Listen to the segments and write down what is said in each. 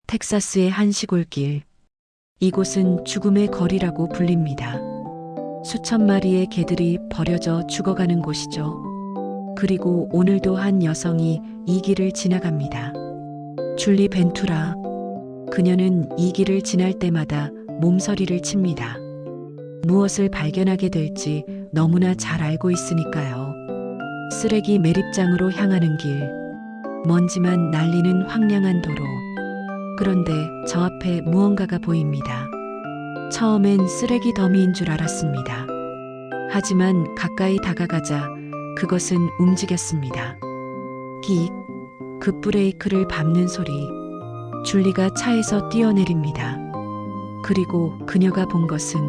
텍사스의 한 시골길. 이곳은 죽음의 거리라고 불립니다. 수천 마리의 개들이 버려져 죽어가는 곳이죠. 그리고 오늘도 한 여성이 이 길을 지나갑니다. 줄리 벤투라. 그녀는 이 길을 지날 때마다 몸서리를 칩니다. 무엇을 발견하게 될지 너무나 잘 알고 있으니까요. 쓰레기 매립장으로 향하는 길, 먼지만 날리는 황량한 도로. 그런데 저 앞에 무언가가 보입니다. 처음엔 쓰레기 더미인 줄 알았습니다. 하지만 가까이 다가가자 그것은 움직였습니다. 긱, 급브레이크를 밟는 소리. 줄리가 차에서 뛰어내립니다. 그리고 그녀가 본 것은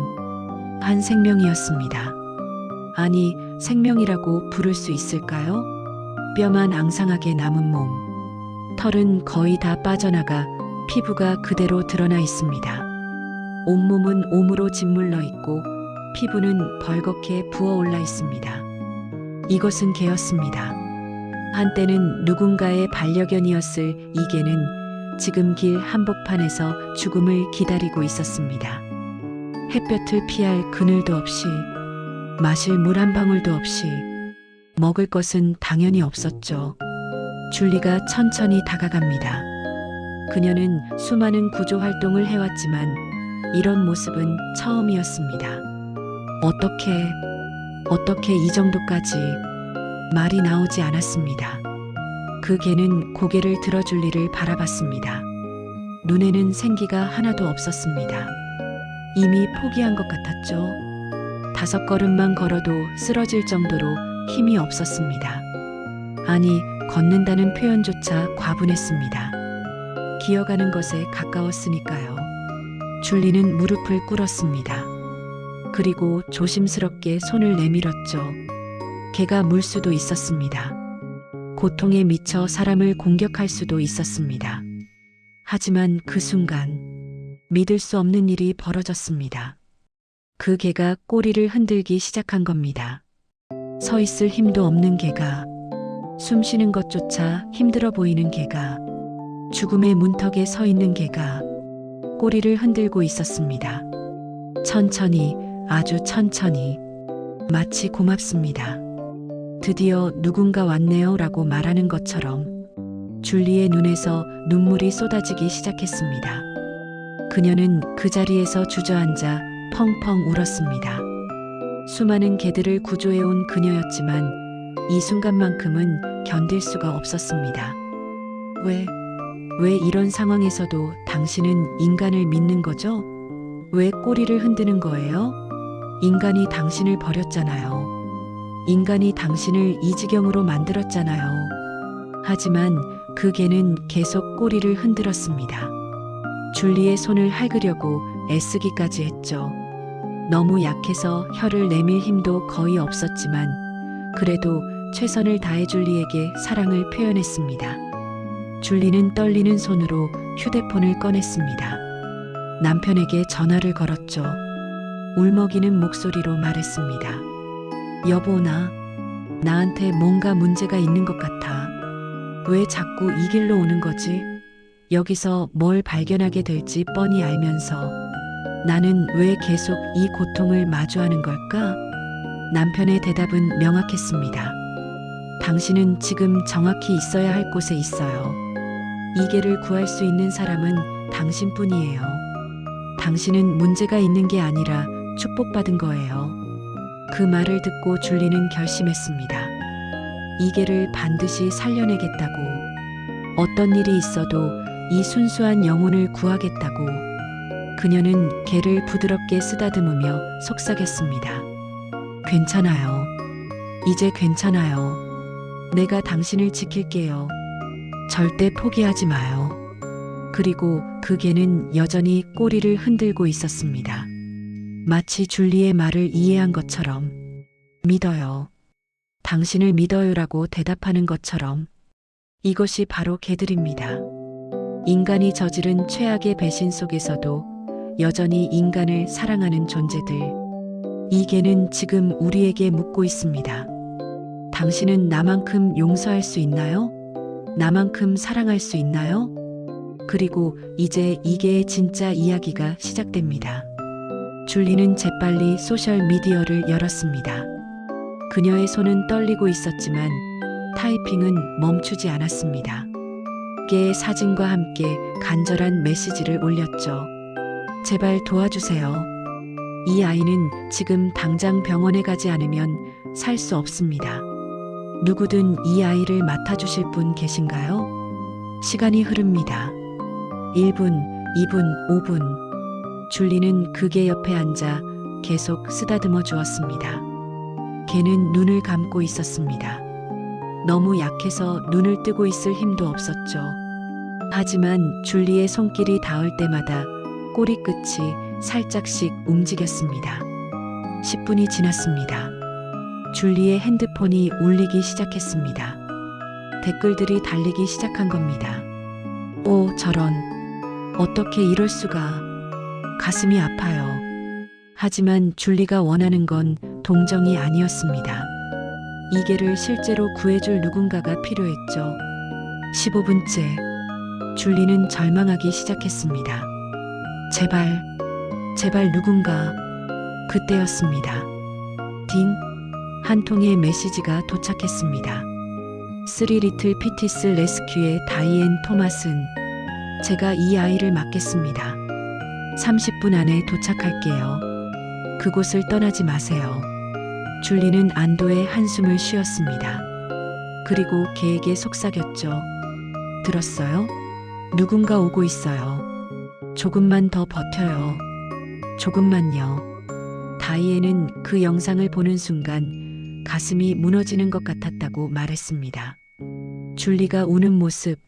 한 생명이었습니다. 아니, 생명이라고 부를 수 있을까요? 뼈만 앙상하게 남은 몸. 털은 거의 다 빠져나가 피부가 그대로 드러나 있습니다. 온몸은 옴으로 짓물러 있고 피부는 벌겋게 부어올라 있습니다. 이것은 개였습니다. 한때는 누군가의 반려견이었을 이 개는 지금 길 한복판에서 죽음을 기다리고 있었습니다. 햇볕을 피할 그늘도 없이, 마실 물 한 방울도 없이, 먹을 것은 당연히 없었죠. 줄리가 천천히 다가갑니다. 그녀는 수많은 구조 활동을 해왔지만 이런 모습은 처음이었습니다. 어떻게 이 정도까지? 말이 나오지 않았습니다. 그 개는 고개를 들어 줄리를 바라봤습니다. 눈에는 생기가 하나도 없었습니다. 이미 포기한 것 같았죠. 5걸음만 걸어도 쓰러질 정도로 힘이 없었습니다. 아니, 걷는다는 표현조차 과분했습니다. 기어가는 것에 가까웠으니까요. 줄리는 무릎을 꿇었습니다. 그리고 조심스럽게 손을 내밀었죠. 개가 물 수도 있었습니다. 고통에 미쳐 사람을 공격할 수도 있었습니다. 하지만 그 순간 믿을 수 없는 일이 벌어졌습니다. 그 개가 꼬리를 흔들기 시작한 겁니다. 서 있을 힘도 없는 개가, 숨 쉬는 것조차 힘들어 보이는 개가, 죽음의 문턱에 서 있는 개가 꼬리를 흔들고 있었습니다. 천천히, 아주 천천히, 마치 고맙습니다. 드디어 누군가 왔네요 라고 말하는 것처럼 줄리의 눈에서 눈물이 쏟아지기 시작했습니다. 그녀는 그 자리에서 주저앉아 펑펑 울었습니다. 수많은 개들을 구조해온 그녀였지만 이 순간만큼은 견딜 수가 없었습니다. 왜 이런 상황에서도 당신은 인간을 믿는 거죠? 왜 꼬리를 흔드는 거예요? 인간이 당신을 버렸잖아요. 인간이 당신을 이 지경으로 만들었잖아요. 하지만 그 개는 계속 꼬리를 흔들었습니다. 줄리의 손을 핥으려고 애쓰기까지 했죠. 너무 약해서 혀를 내밀 힘도 거의 없었지만 그래도 최선을 다해 줄리에게 사랑을 표현했습니다. 줄리는 떨리는 손으로 휴대폰을 꺼냈습니다. 남편에게 전화를 걸었죠. 울먹이는 목소리로 말했습니다. 여보, 나한테 뭔가 문제가 있는 것 같아. 왜 자꾸 이 길로 오는 거지? 여기서 뭘 발견하게 될지 뻔히 알면서 나는 왜 계속 이 고통을 마주하는 걸까? 남편의 대답은 명확했습니다. 당신은 지금 정확히 있어야 할 곳에 있어요. 이 개를 구할 수 있는 사람은 당신뿐이에요. 당신은 문제가 있는 게 아니라 축복받은 거예요. 그 말을 듣고 줄리는 결심했습니다. 이 개를 반드시 살려내겠다고. 어떤 일이 있어도 이 순수한 영혼을 구하겠다고. 그녀는 개를 부드럽게 쓰다듬으며 속삭였습니다. 괜찮아요. 이제 괜찮아요. 내가 당신을 지킬게요. 절대 포기하지 마요. 그리고 그 개는 여전히 꼬리를 흔들고 있었습니다. 마치 줄리의 말을 이해한 것처럼, 믿어요. 당신을 믿어요라고 대답하는 것처럼. 이것이 바로 개들입니다. 인간이 저지른 최악의 배신 속에서도 여전히 인간을 사랑하는 존재들. 이 개는 지금 우리에게 묻고 있습니다. 당신은 나만큼 용서할 수 있나요? 나만큼 사랑할 수 있나요? 그리고 이제 이게 진짜 이야기가 시작됩니다. 줄리는 재빨리 소셜미디어를 열었습니다. 그녀의 손은 떨리고 있었지만 타이핑은 멈추지 않았습니다. 개의 사진과 함께 간절한 메시지를 올렸죠. 제발 도와주세요. 이 아이는 지금 당장 병원에 가지 않으면 살 수 없습니다. 누구든 이 아이를 맡아주실 분 계신가요? 시간이 흐릅니다. 1분, 2분, 5분. 줄리는 그 개 옆에 앉아 계속 쓰다듬어 주었습니다. 개는 눈을 감고 있었습니다. 너무 약해서 눈을 뜨고 있을 힘도 없었죠. 하지만 줄리의 손길이 닿을 때마다 꼬리 끝이 살짝씩 움직였습니다. 10분이 지났습니다. 줄리의 핸드폰이 울리기 시작했습니다. 댓글들이 달리기 시작한 겁니다. 오, 저런. 어떻게 이럴 수가. 가슴이 아파요. 하지만 줄리가 원하는 건 동정이 아니었습니다. 이 개를 실제로 구해줄 누군가가 필요했죠. 15분째. 줄리는 절망하기 시작했습니다. 제발, 제발 누군가. 그때였습니다. 딩. 한 통의 메시지가 도착했습니다. 3 리틀 피티스 레스큐의 다이앤 토마슨. 제가 이 아이를 맡겠습니다. 30분 안에 도착할게요. 그곳을 떠나지 마세요. 줄리는 안도의 한숨을 쉬었습니다. 그리고 개에게 속삭였죠. 들었어요? 누군가 오고 있어요. 조금만 더 버텨요. 조금만요. 다이앤은 그 영상을 보는 순간 가슴이 무너지는 것 같았다고 말했습니다. 줄리가 우는 모습,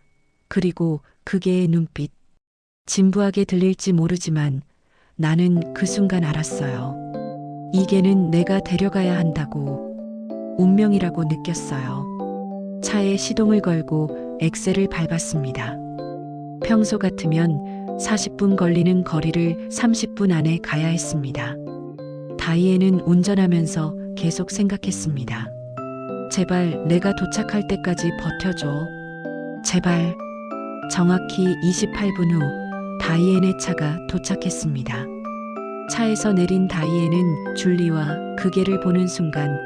그리고 그 개의 눈빛. 진부하게 들릴지 모르지만 나는 그 순간 알았어요. 이 개는 내가 데려가야 한다고. 운명이라고 느꼈어요. 차에 시동을 걸고 엑셀을 밟았습니다. 평소 같으면 40분 걸리는 거리를 30분 안에 가야 했습니다. 다이앤은 운전하면서 계속 생각했습니다. 제발 내가 도착할 때까지 버텨줘. 제발. 정확히 28분 후 다이앤의 차가 도착했습니다. 차에서 내린 다이앤은 줄리와 그 개를 보는 순간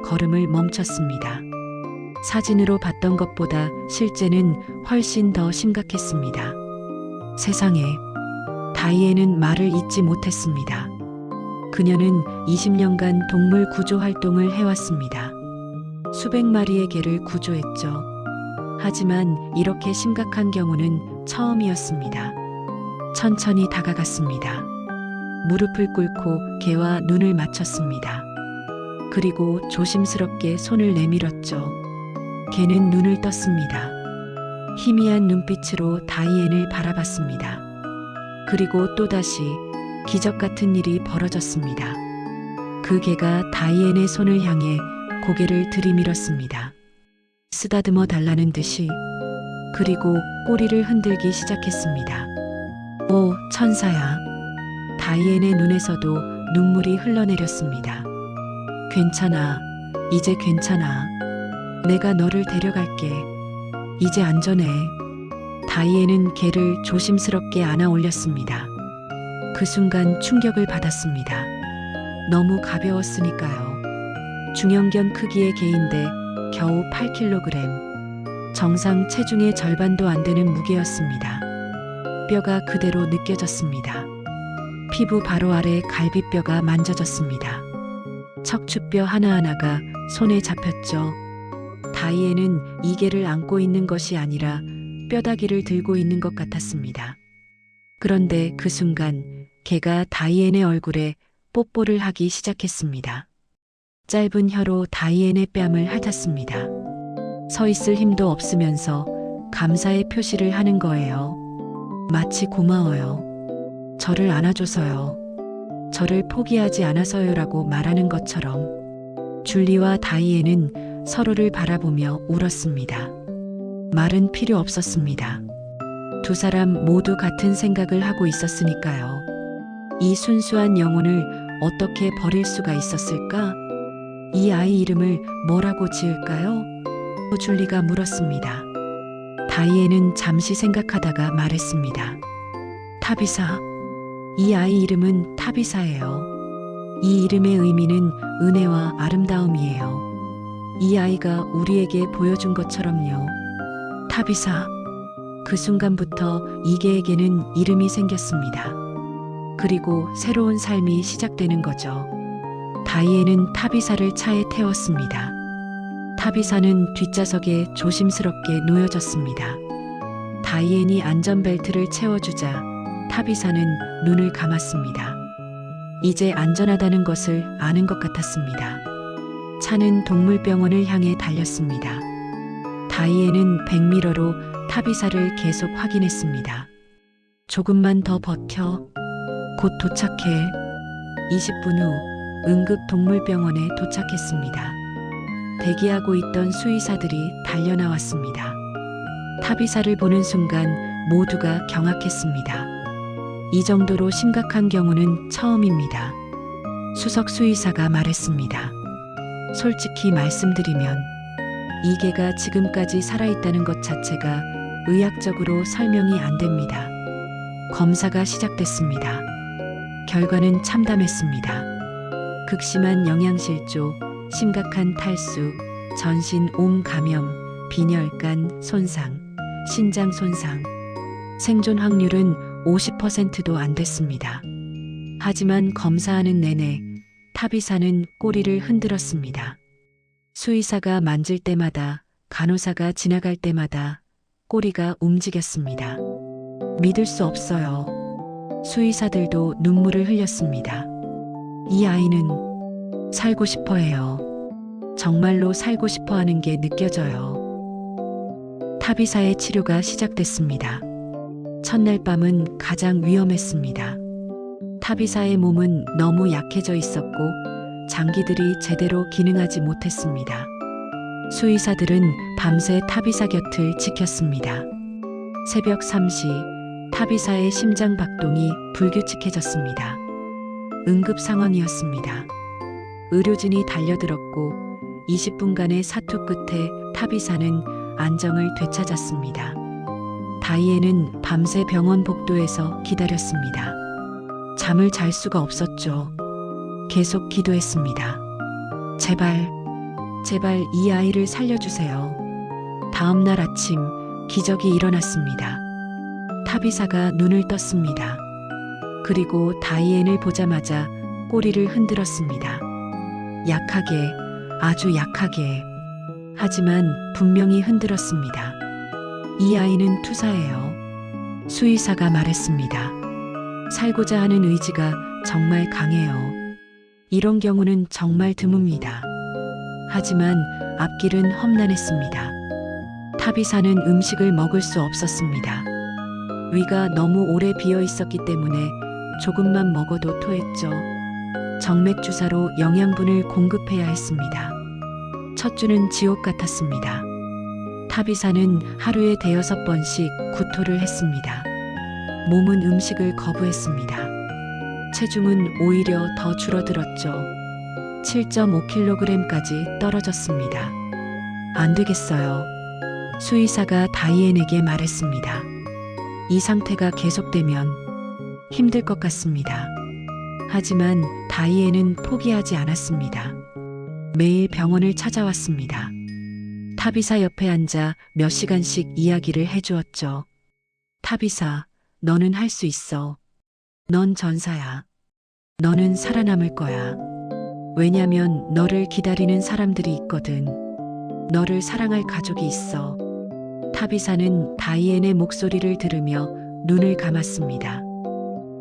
걸음을 멈췄습니다. 사진으로 봤던 것보다 실제는 훨씬 더 심각했습니다. 세상에. 다이앤은 말을 잇지 못했습니다. 그녀는 20년간 동물 구조 활동을 해왔습니다. 수백 마리의 개를 구조했죠. 하지만 이렇게 심각한 경우는 처음이었습니다. 천천히 다가갔습니다. 무릎을 꿇고 개와 눈을 맞췄습니다. 그리고 조심스럽게 손을 내밀었죠. 개는 눈을 떴습니다. 희미한 눈빛으로 다이앤을 바라봤습니다. 그리고 또다시 기적 같은 일이 벌어졌습니다. 그 개가 다이앤의 손을 향해 고개를 들이밀었습니다. 쓰다듬어 달라는 듯이. 그리고 꼬리를 흔들기 시작했습니다. 오, 천사야. 다이앤의 눈에서도 눈물이 흘러내렸습니다. 괜찮아. 이제 괜찮아. 내가 너를 데려갈게. 이제 안전해. 다이앤은 개를 조심스럽게 안아 올렸습니다. 그 순간 충격을 받았습니다. 너무 가벼웠으니까요. 중형견 크기의 개인데 겨우 8kg. 정상 체중의 절반도 안 되는 무게였습니다. 뼈가 그대로 느껴졌습니다. 피부 바로 아래 갈비뼈가 만져졌습니다. 척추뼈 하나하나가 손에 잡혔죠. 다이앤은 이 개를 안고 있는 것이 아니라 뼈다귀를 들고 있는 것 같았습니다. 그런데 그 순간 개가 다이앤의 얼굴에 뽀뽀를 하기 시작했습니다. 짧은 혀로 다이앤의 뺨을 핥았습니다. 서 있을 힘도 없으면서 감사의 표시를 하는 거예요. 마치 고마워요. 저를 안아줘서요. 저를 포기하지 않아서요라고 말하는 것처럼. 줄리와 다이앤은 서로를 바라보며 울었습니다. 말은 필요 없었습니다. 두 사람 모두 같은 생각을 하고 있었으니까요. 이 순수한 영혼을 어떻게 버릴 수가 있었을까? 이 아이 이름을 뭐라고 지을까요? 줄리가 물었습니다. 다이앤은 잠시 생각하다가 말했습니다. 타비사. 이 아이 이름은 타비사예요. 이 이름의 의미는 은혜와 아름다움이에요. 이 아이가 우리에게 보여준 것처럼요. 타비사. 그 순간부터 이계에게는 이름이 생겼습니다. 그리고 새로운 삶이 시작되는 거죠. 다이앤은 타비사를 차에 태웠습니다. 타비사는 뒷좌석에 조심스럽게 놓여졌습니다. 다이앤이 안전벨트를 채워주자 타비사는 눈을 감았습니다. 이제 안전하다는 것을 아는 것 같았습니다. 차는 동물병원을 향해 달렸습니다. 다이앤은 백미러로 타비사를 계속 확인했습니다. 조금만 더 버텨. 곧 도착해. 20분 후 응급동물병원에 도착했습니다. 대기하고 있던 수의사들이 달려나왔습니다. 타비사를 보는 순간 모두가 경악했습니다. 이 정도로 심각한 경우는 처음입니다. 수석 수의사가 말했습니다. 솔직히 말씀드리면 이계가 지금까지 살아있다는 것 자체가 의학적으로 설명이 안 됩니다. 검사가 시작됐습니다. 결과는 참담했습니다. 극심한 영양실조, 심각한 탈수, 전신 옹 감염, 빈혈관 손상, 신장 손상. 생존 확률은 50%도 안 됐습니다. 하지만 검사하는 내내 타비사는 꼬리를 흔들었습니다. 수의사가 만질 때마다, 간호사가 지나갈 때마다 꼬리가 움직였습니다. 믿을 수 없어요. 수의사들도 눈물을 흘렸습니다. 이 아이는 살고 싶어 해요. 정말로 살고 싶어 하는 게 느껴져요. 타비사의 치료가 시작됐습니다. 첫날 밤은 가장 위험했습니다. 타비사의 몸은 너무 약해져 있었고 장기들이 제대로 기능하지 못했습니다. 수의사들은 밤새 타비사 곁을 지켰습니다. 새벽 3시 타비사의 심장 박동이 불규칙해졌습니다. 응급 상황이었습니다. 의료진이 달려들었고 20분간의 사투 끝에 타비사는 안정을 되찾았습니다. 다이앤은 밤새 병원 복도에서 기다렸습니다. 잠을 잘 수가 없었죠. 계속 기도했습니다. 제발, 제발 이 아이를 살려주세요. 다음 날 아침 기적이 일어났습니다. 타비사가 눈을 떴습니다. 그리고 다이앤을 보자마자 꼬리를 흔들었습니다. 약하게, 아주 약하게. 하지만 분명히 흔들었습니다. 이 아이는 투사예요. 수의사가 말했습니다. 살고자 하는 의지가 정말 강해요. 이런 경우는 정말 드뭅니다. 하지만 앞길은 험난했습니다. 타비사는 음식을 먹을 수 없었습니다. 위가 너무 오래 비어 있었기 때문에 조금만 먹어도 토했죠. 정맥 주사로 영양분을 공급해야 했습니다. 첫 주는 지옥 같았습니다. 타비사는 하루에 5번씩 구토를 했습니다. 몸은 음식을 거부했습니다. 체중은 오히려 더 줄어들었죠. 7.5kg까지 떨어졌습니다. 안 되겠어요. 수의사가 다이앤에게 말했습니다. 이 상태가 계속되면 힘들 것 같습니다. 하지만 다이앤은 포기하지 않았습니다. 매일 병원을 찾아왔습니다. 타비사 옆에 앉아 몇 시간씩 이야기를 해주었죠. 타비사, 너는 할 수 있어. 넌 전사야. 너는 살아남을 거야. 왜냐면 너를 기다리는 사람들이 있거든. 너를 사랑할 가족이 있어. 타비사는 다이앤의 목소리를 들으며 눈을 감았습니다.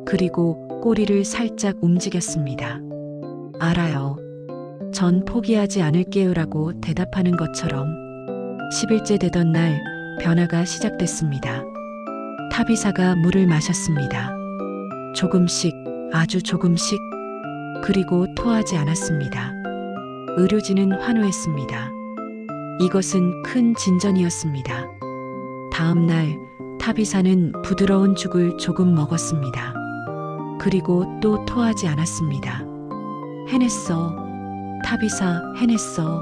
그리고 꼬리를 살짝 움직였습니다. 알아요. 전 포기하지 않을게요라고 대답하는 것처럼 10일째 되던 날 변화가 시작됐습니다. 타비사가 물을 마셨습니다. 조금씩, 아주 조금씩. 그리고 토하지 않았습니다. 의료진은 환호했습니다. 이것은 큰 진전이었습니다. 다음 날 타비사는 부드러운 죽을 조금 먹었습니다. 그리고 또 토하지 않았습니다. 해냈어. 타비사, 해냈어.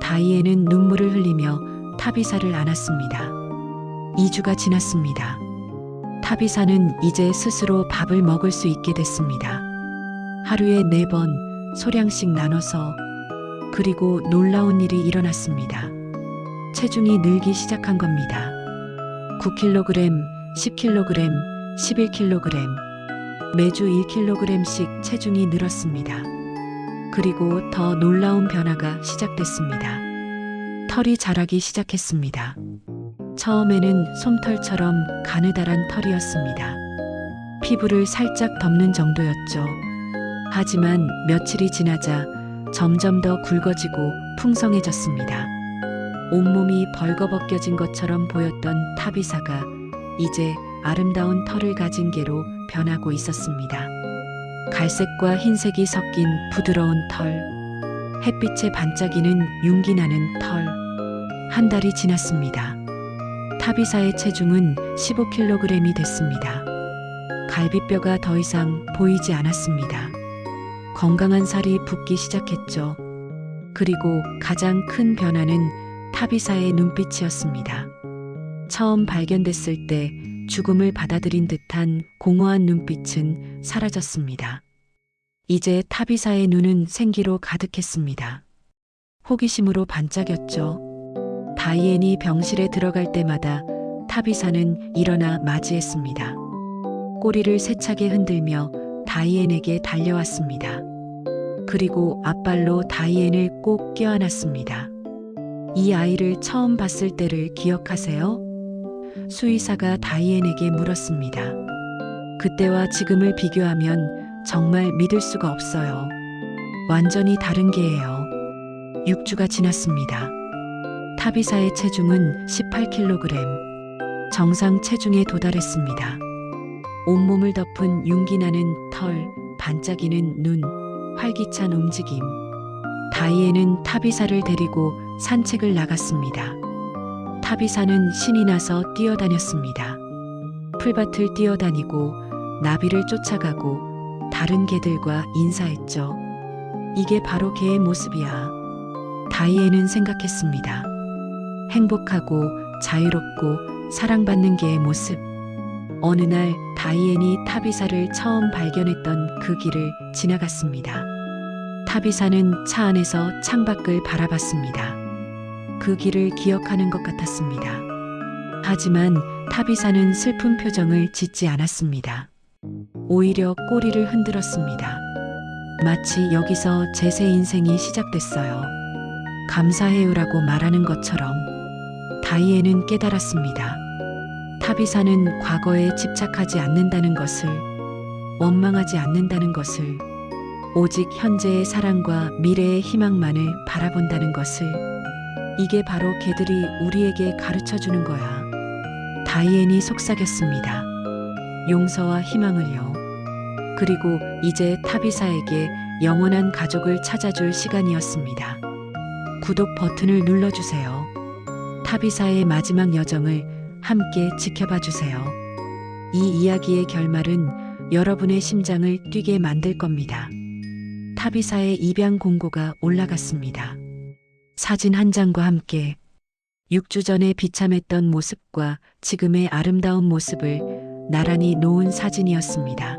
다이앤은 눈물을 흘리며 타비사를 안았습니다. 2주가 지났습니다. 타비사는 이제 스스로 밥을 먹을 수 있게 됐습니다. 하루에 4번 소량씩 나눠서. 그리고 놀라운 일이 일어났습니다. 체중이 늘기 시작한 겁니다. 9kg, 10kg, 11kg. 매주 1kg씩 체중이 늘었습니다. 그리고 더 놀라운 변화가 시작됐습니다. 털이 자라기 시작했습니다. 처음에는 솜털처럼 가느다란 털이었습니다. 피부를 살짝 덮는 정도였죠. 하지만 며칠이 지나자 점점 더 굵어지고 풍성해졌습니다. 온몸이 벌거벗겨진 것처럼 보였던 타비사가 이제 아름다운 털을 가진 개로 변하고 있었습니다. 갈색과 흰색이 섞인 부드러운 털, 햇빛에 반짝이는 윤기 나는 털. 한 달이 지났습니다. 타비사의 체중은 15kg이 됐습니다. 갈비뼈가 더 이상 보이지 않았습니다. 건강한 살이 붙기 시작했죠. 그리고 가장 큰 변화는 타비사의 눈빛이었습니다. 처음 발견됐을 때 죽음을 받아들인 듯한 공허한 눈빛은 사라졌습니다. 이제 타비사의 눈은 생기로 가득했습니다. 호기심으로 반짝였죠. 다이앤이 병실에 들어갈 때마다 타비사는 일어나 맞이했습니다. 꼬리를 세차게 흔들며 다이앤에게 달려왔습니다. 그리고 앞발로 다이앤을 꼭 껴안았습니다. 이 아이를 처음 봤을 때를 기억하세요? 수의사가 다이앤에게 물었습니다. 그때와 지금을 비교하면 정말 믿을 수가 없어요. 완전히 다른 개예요. 6주가 지났습니다. 타비사의 체중은 18kg. 정상 체중에 도달했습니다. 온몸을 덮은 윤기 나는 털, 반짝이는 눈, 활기찬 움직임. 다이앤은 타비사를 데리고 산책을 나갔습니다. 타비사는 신이 나서 뛰어다녔습니다. 풀밭을 뛰어다니고 나비를 쫓아가고 다른 개들과 인사했죠. 이게 바로 개의 모습이야. 다이앤은 생각했습니다. 행복하고 자유롭고 사랑받는 개의 모습. 어느 날 다이앤이 타비사를 처음 발견했던 그 길을 지나갔습니다. 타비사는 차 안에서 창밖을 바라봤습니다. 그 길을 기억하는 것 같았습니다. 하지만 타비사는 슬픈 표정을 짓지 않았습니다. 오히려 꼬리를 흔들었습니다. 마치 여기서 제 새 인생이 시작됐어요. 감사해요라고 말하는 것처럼. 다이앤은 깨달았습니다. 타비사는 과거에 집착하지 않는다는 것을, 원망하지 않는다는 것을, 오직 현재의 사랑과 미래의 희망만을 바라본다는 것을. 이게 바로 개들이 우리에게 가르쳐 주는 거야. 다이앤이 속삭였습니다. 용서와 희망을요. 그리고 이제 타비사에게 영원한 가족을 찾아줄 시간이었습니다. 구독 버튼을 눌러주세요. 타비사의 마지막 여정을 함께 지켜봐 주세요. 이 이야기의 결말은 여러분의 심장을 뛰게 만들 겁니다. 타비사의 입양 공고가 올라갔습니다. 사진 한 장과 함께 6주 전에 비참했던 모습과 지금의 아름다운 모습을 나란히 놓은 사진이었습니다.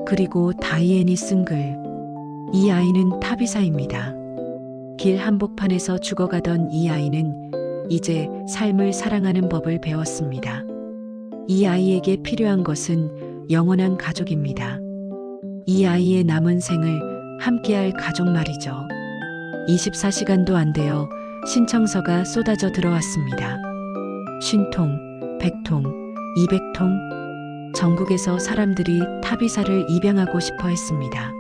그리고 다이앤이 쓴 글. 이 아이는 타비사입니다. 길 한복판에서 죽어가던 이 아이는 이제 삶을 사랑하는 법을 배웠습니다. 이 아이에게 필요한 것은 영원한 가족입니다. 이 아이의 남은 생을 함께할 가족 말이죠. 24시간도 안 되어 신청서가 쏟아져 들어왔습니다. 50통, 100통, 200통. 전국에서 사람들이 타비사를 입양하고 싶어 했습니다.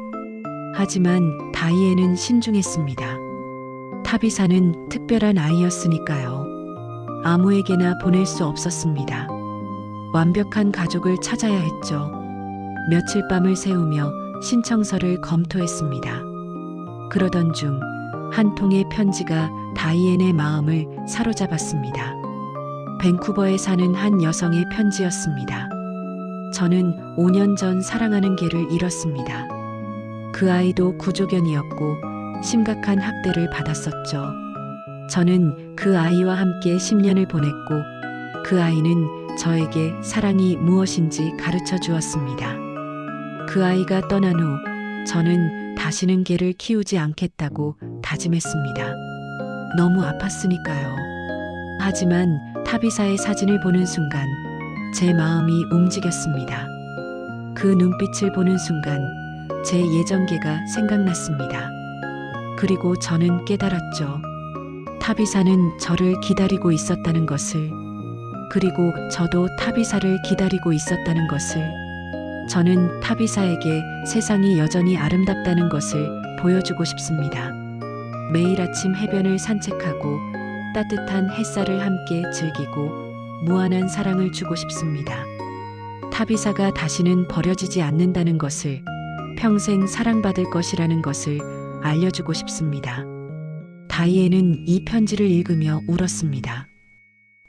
하지만 다이앤은 신중했습니다. 타비사는 특별한 아이였으니까요. 아무에게나 보낼 수 없었습니다. 완벽한 가족을 찾아야 했죠. 며칠 밤을 새우며 신청서를 검토했습니다. 그러던 중 한 통의 편지가 다이앤의 마음을 사로잡았습니다. 밴쿠버에 사는 한 여성의 편지였습니다. 저는 5년 전 사랑하는 개를 잃었습니다. 그 아이도 구조견이었고 심각한 학대를 받았었죠. 저는 그 아이와 함께 10년을 보냈고 그 아이는 저에게 사랑이 무엇인지 가르쳐 주었습니다. 그 아이가 떠난 후 저는 다시는 개를 키우지 않겠다고 다짐했습니다. 너무 아팠으니까요. 하지만 타비사의 사진을 보는 순간 제 마음이 움직였습니다. 그 눈빛을 보는 순간 제 예전 개가 생각났습니다. 그리고 저는 깨달았죠. 타비사는 저를 기다리고 있었다는 것을, 그리고 저도 타비사를 기다리고 있었다는 것을, 저는 타비사에게 세상이 여전히 아름답다는 것을 보여주고 싶습니다. 매일 아침 해변을 산책하고 따뜻한 햇살을 함께 즐기고 무한한 사랑을 주고 싶습니다. 타비사가 다시는 버려지지 않는다는 것을, 평생 사랑받을 것이라는 것을 알려주고 싶습니다. 다이앤은 이 편지를 읽으며 울었습니다.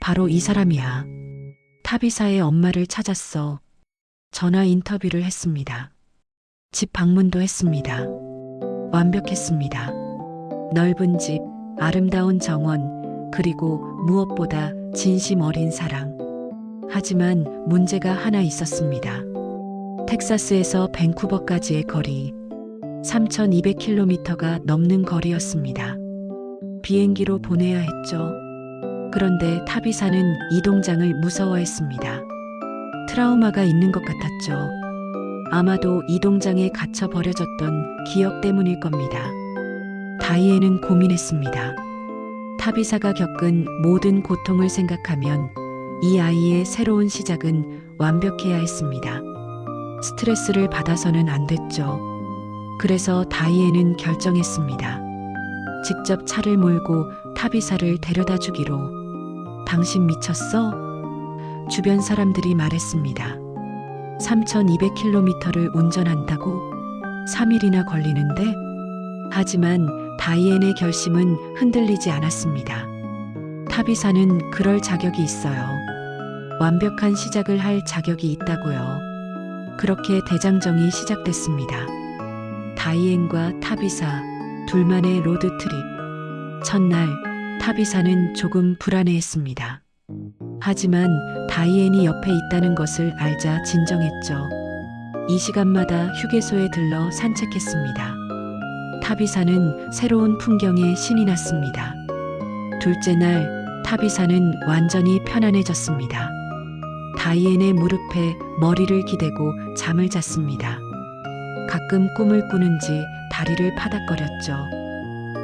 바로 이 사람이야. 타비사의 엄마를 찾았어. 전화 인터뷰를 했습니다. 집 방문도 했습니다. 완벽했습니다. 넓은 집, 아름다운 정원, 그리고 무엇보다 진심 어린 사랑. 하지만 문제가 하나 있었습니다. 텍사스에서 밴쿠버까지의 거리, 3,200km가 넘는 거리였습니다. 비행기로 보내야 했죠. 그런데 타비사는 이동장을 무서워했습니다. 트라우마가 있는 것 같았죠. 아마도 이동장에 갇혀 버려졌던 기억 때문일 겁니다. 다이앤은 고민했습니다. 타비사가 겪은 모든 고통을 생각하면 이 아이의 새로운 시작은 완벽해야 했습니다. 스트레스를 받아서는 안 됐죠. 그래서 다이앤은 결정했습니다. 직접 차를 몰고 타비사를 데려다 주기로. 당신 미쳤어? 주변 사람들이 말했습니다. 3,200km를 운전한다고? 3일이나 걸리는데? 하지만 다이앤의 결심은 흔들리지 않았습니다. 타비사는 그럴 자격이 있어요. 완벽한 시작을 할 자격이 있다고요. 그렇게 대장정이 시작됐습니다. 다이앤과 타비사 둘만의 로드트립. 첫날 타비사는 조금 불안해했습니다. 하지만 다이앤이 옆에 있다는 것을 알자 진정했죠. 이 시간마다 휴게소에 들러 산책했습니다. 타비사는 새로운 풍경에 신이 났습니다. 둘째 날 타비사는 완전히 편안해졌습니다. 다이앤의 무릎에 머리를 기대고 잠을 잤습니다. 가끔 꿈을 꾸는지 다리를 파닥거렸죠.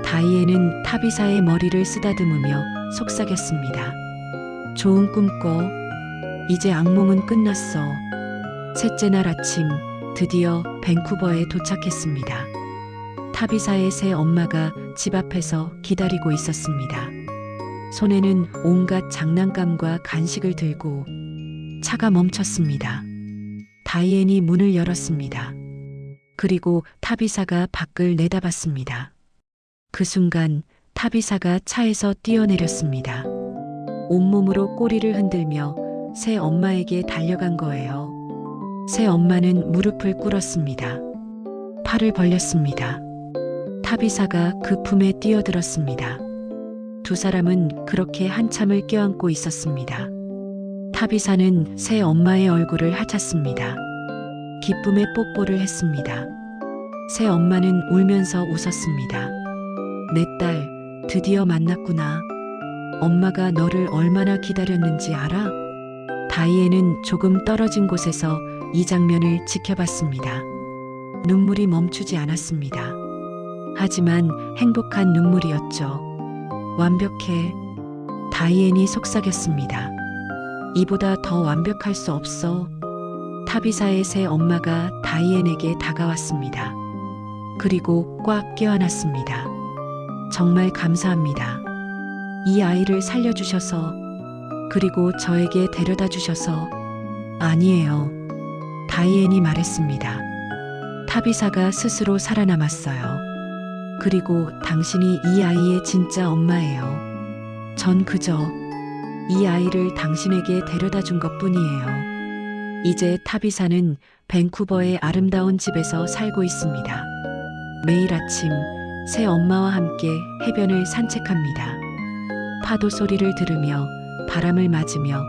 다이앤은 타비사의 머리를 쓰다듬으며 속삭였습니다. 좋은 꿈 꿔. 이제 악몽은 끝났어. 셋째 날 아침 드디어 밴쿠버에 도착했습니다. 타비사의 새 엄마가 집 앞에서 기다리고 있었습니다. 손에는 온갖 장난감과 간식을 들고. 차가 멈췄습니다. 다이앤이 문을 열었습니다. 그리고 타비사가 밖을 내다봤습니다. 그 순간 타비사가 차에서 뛰어내렸습니다. 온몸으로 꼬리를 흔들며 새 엄마에게 달려간 거예요. 새 엄마는 무릎을 꿇었습니다. 팔을 벌렸습니다. 타비사가 그 품에 뛰어들었습니다. 두 사람은 그렇게 한참을 껴안고 있었습니다. 타비사는 새 엄마의 얼굴을 하찼습니다. 기쁨의 뽀뽀를 했습니다. 새 엄마는 울면서 웃었습니다. 내 딸, 드디어 만났구나. 엄마가 너를 얼마나 기다렸는지 알아? 다이앤은 조금 떨어진 곳에서 이 장면을 지켜봤습니다. 눈물이 멈추지 않았습니다. 하지만 행복한 눈물이었죠. 완벽해. 다이앤이 속삭였습니다. 이보다 더 완벽할 수 없어. 타비사의 새 엄마가 다이앤에게 다가왔습니다. 그리고 꽉 껴안았습니다. 정말 감사합니다. 이 아이를 살려주셔서, 그리고 저에게 데려다 주셔서. 아니에요. 다이앤이 말했습니다. 타비사가 스스로 살아남았어요. 그리고 당신이 이 아이의 진짜 엄마예요. 전 그저 이 아이를 당신에게 데려다 준 것뿐이에요. 이제 타비사는 밴쿠버의 아름다운 집에서 살고 있습니다. 매일 아침 새 엄마와 함께 해변을 산책합니다. 파도 소리를 들으며 바람을 맞으며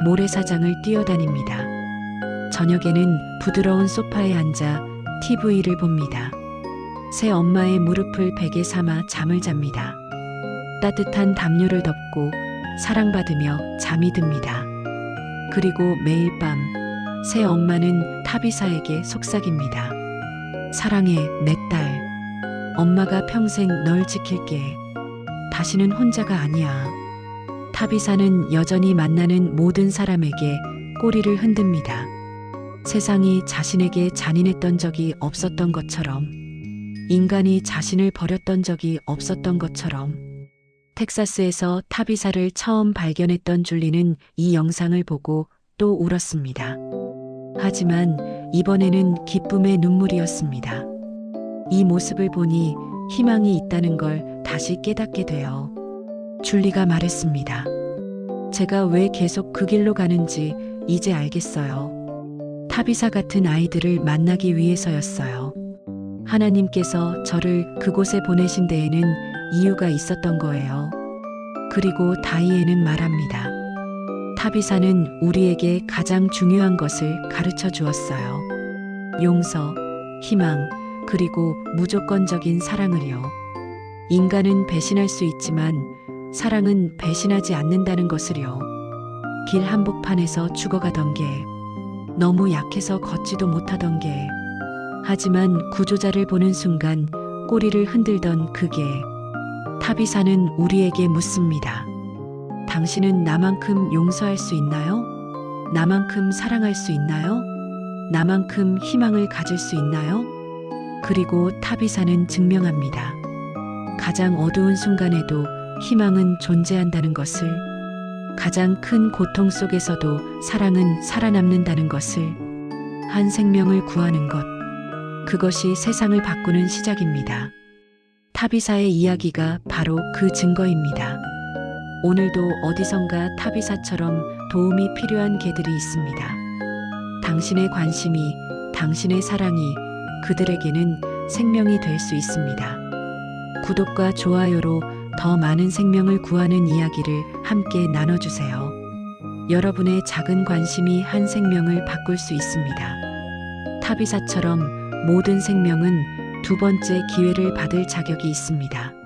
모래사장을 뛰어다닙니다. 저녁에는 부드러운 소파에 앉아 TV를 봅니다. 새 엄마의 무릎을 베개 삼아 잠을 잡니다. 따뜻한 담요를 덮고 사랑받으며 잠이 듭니다. 그리고 매일 밤 새 엄마는 타비사에게 속삭입니다. 사랑해, 내 딸. 엄마가 평생 널 지킬게. 다시는 혼자가 아니야. 타비사는 여전히 만나는 모든 사람에게 꼬리를 흔듭니다. 세상이 자신에게 잔인했던 적이 없었던 것처럼, 인간이 자신을 버렸던 적이 없었던 것처럼. 텍사스에서 타비사를 처음 발견했던 줄리는 이 영상을 보고 또 울었습니다. 하지만 이번에는 기쁨의 눈물이었습니다. 이 모습을 보니 희망이 있다는 걸 다시 깨닫게 돼요. 줄리가 말했습니다. 제가 왜 계속 그 길로 가는지 이제 알겠어요. 타비사 같은 아이들을 만나기 위해서였어요. 하나님께서 저를 그곳에 보내신 데에는 이유가 있었던 거예요. 그리고 다이앤은 말합니다. 타비사는 우리에게 가장 중요한 것을 가르쳐 주었어요. 용서, 희망, 그리고 무조건적인 사랑을요. 인간은 배신할 수 있지만 사랑은 배신하지 않는다는 것을요. 길 한복판에서 죽어가던 게, 너무 약해서 걷지도 못하던 게, 하지만 구조자를 보는 순간 꼬리를 흔들던 그게. 타비사는 우리에게 묻습니다. 당신은 나만큼 용서할 수 있나요? 나만큼 사랑할 수 있나요? 나만큼 희망을 가질 수 있나요? 그리고 타비사는 증명합니다. 가장 어두운 순간에도 희망은 존재한다는 것을, 가장 큰 고통 속에서도 사랑은 살아남는다는 것을, 한 생명을 구하는 것, 그것이 세상을 바꾸는 시작입니다. 타비사의 이야기가 바로 그 증거입니다. 오늘도 어디선가 타비사처럼 도움이 필요한 개들이 있습니다. 당신의 관심이, 당신의 사랑이 그들에게는 생명이 될 수 있습니다. 구독과 좋아요로 더 많은 생명을 구하는 이야기를 함께 나눠주세요. 여러분의 작은 관심이 한 생명을 바꿀 수 있습니다. 타비사처럼 모든 생명은 두 번째 기회를 받을 자격이 있습니다.